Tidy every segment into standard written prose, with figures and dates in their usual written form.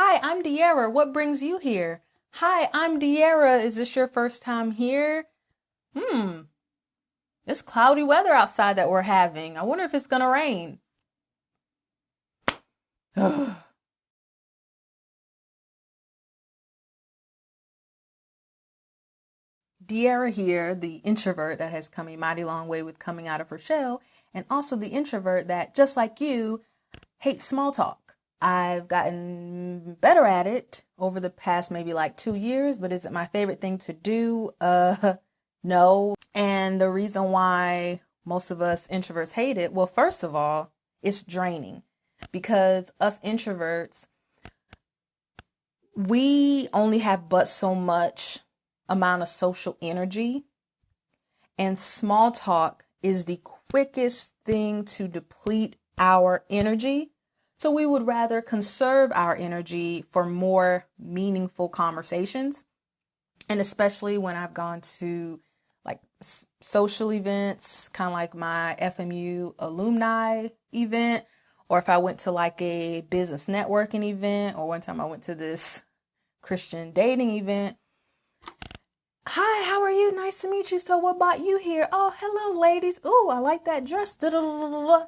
Hi, I'm De'Ara. What brings you here? Hi, I'm De'Ara. Is this your first time here? Hmm, it's cloudy weather outside that we're having. I wonder if it's gonna rain. De'Ara here, the introvert that has come a mighty long way with coming out of her shell, and also the introvert that, just like you, hates small talk. I've gotten better at it over the past maybe like 2 years, but is it my favorite thing to do? No. And the reason why most of us introverts hate it, well, first of all, it's draining because us introverts, we only have but so much amount of social energy, and small talk is the quickest thing to deplete our energy. So we would rather conserve our energy for more meaningful conversations. And especially when I've gone to like social events, kind of like my FMU alumni event, or if I went to like a business networking event, or one time I went to this Christian dating event. Hi, how are you? Nice to meet you. So what brought you here? Oh, hello, ladies. Ooh, I like that dress. Da-da-da-da-da.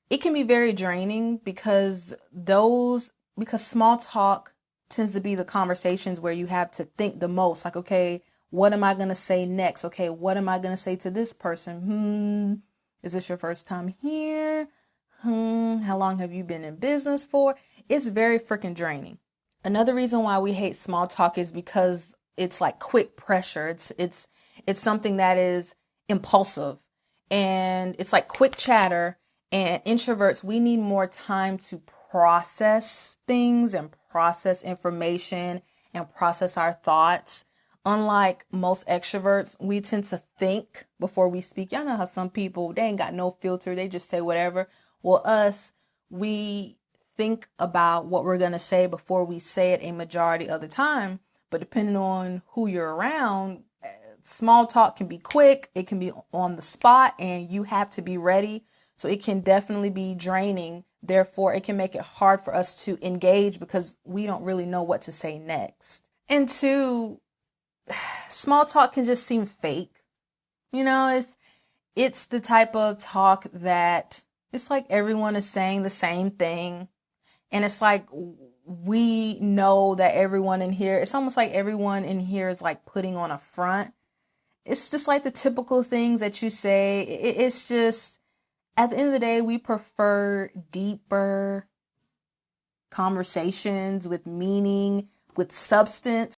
It can be very draining because small talk tends to be the conversations where you have to think the most. Like, okay, what am I going to say next? Okay, what am I going to say to this person? Is this your first time here? How long have you been in business for? It's very freaking draining. Another reason why we hate small talk is because it's like quick pressure. It's something that is impulsive, and it's like quick chatter. And introverts, we need more time to process things and process information and process our thoughts. Unlike most extroverts, we tend to think before we speak. Y'all know how some people, they ain't got no filter, they just say whatever. Well, us, we think about what we're going to say before we say it a majority of the time. But depending on who you're around, small talk can be quick, it can be on the spot, and you have to be ready. So it can definitely be draining. Therefore, it can make it hard for us to engage because we don't really know what to say next. And two, small talk can just seem fake. It's the type of talk that it's like everyone is saying the same thing. And it's like we know that everyone in here, it's almost like everyone in here is like putting on a front. It's just like the typical things that you say. It's just, at the end of the day, we prefer deeper conversations with meaning, with substance.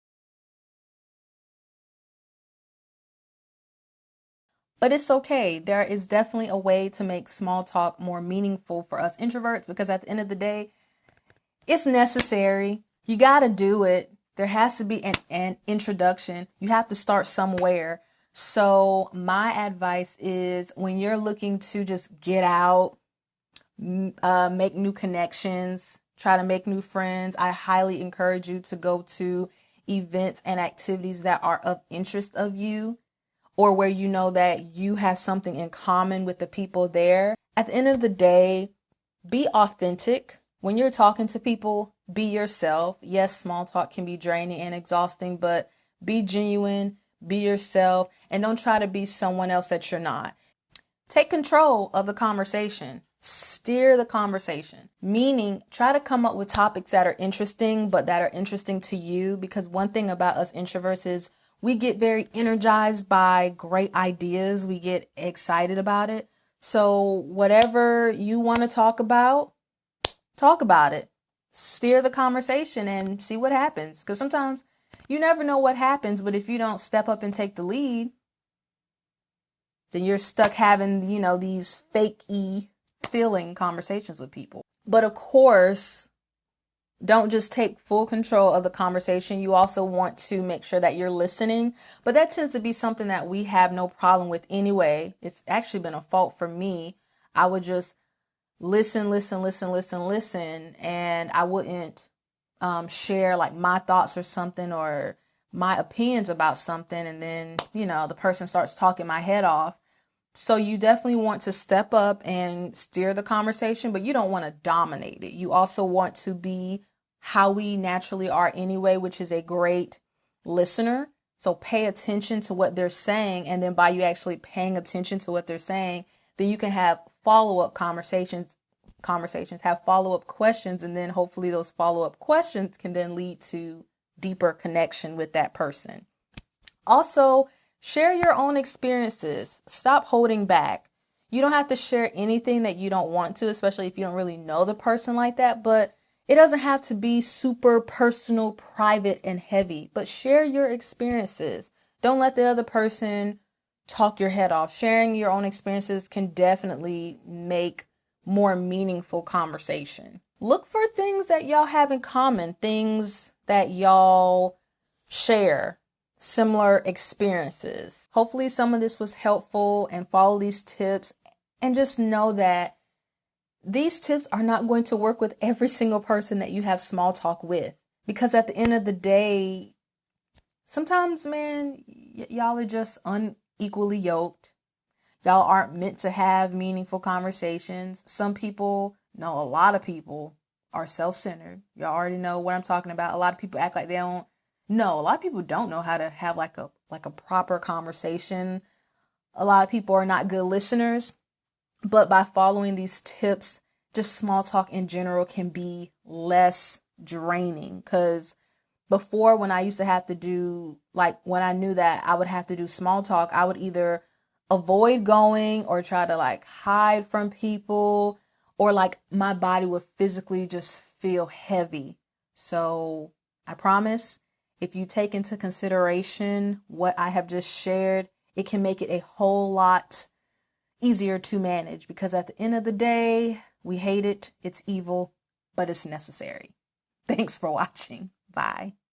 But it's okay. There is definitely a way to make small talk more meaningful for us introverts because at the end of the day, it's necessary. You got to do it. There has to be an introduction. You have to start somewhere. So, my advice is when you're looking to just get out, make new connections, try to make new friends, I highly encourage you to go to events and activities that are of interest of you or where you know that you have something in common with the people there. At the end of the day, be authentic. When you're talking to people, be yourself. Yes, small talk can be draining and exhausting, but be genuine, be yourself, and don't try to be someone else that you're not. Take control of the conversation. Steer the conversation, meaning try to come up with topics that are interesting, but that are interesting to you. Because one thing about us introverts is we get very energized by great ideas, we get excited about it. So, whatever you want to talk about it. Steer the conversation and see what happens. Because sometimes you never know what happens, but if you don't step up and take the lead, then you're stuck having, these fake-y feeling conversations with people. But of course, don't just take full control of the conversation. You also want to make sure that you're listening. But that tends to be something that we have no problem with anyway. It's actually been a fault for me. I would just listen, listen, listen, listen, listen, and I wouldn't share like my thoughts or something or my opinions about something. And then, the person starts talking my head off. So you definitely want to step up and steer the conversation, but you don't want to dominate it. You also want to be how we naturally are anyway, which is a great listener. So pay attention to what they're saying. And then by you actually paying attention to what they're saying, then you can have follow-up conversations, have follow-up questions, and then hopefully those follow-up questions can then lead to deeper connection with that person. Also, share your own experiences. Stop holding back. You don't have to share anything that you don't want to, especially if you don't really know the person like that, but it doesn't have to be super personal, private, and heavy, but share your experiences. Don't let the other person talk your head off. Sharing your own experiences can definitely make more meaningful conversation. Look for things that y'all have in common, things that y'all share, similar experiences. Hopefully, some of this was helpful, and follow these tips, and just know that these tips are not going to work with every single person that you have small talk with. Because at the end of the day, sometimes, man, y'all are just unequally yoked. Y'all aren't meant to have meaningful conversations. Some people, no, a lot of people are self-centered. Y'all already know what I'm talking about. A lot of people act like they don't. No, a lot of people don't know how to have like a proper conversation. A lot of people are not good listeners. But by following these tips, just small talk in general can be less draining. Because before, when I used to have to do, like, when I knew that I would have to do small talk, I would either avoid going or try to like hide from people, or like my body would physically just feel heavy. So I promise, if you take into consideration what I have just shared, it can make it a whole lot easier to manage, because at the end of the day, we hate it, it's evil, but it's necessary. Thanks for watching. Bye.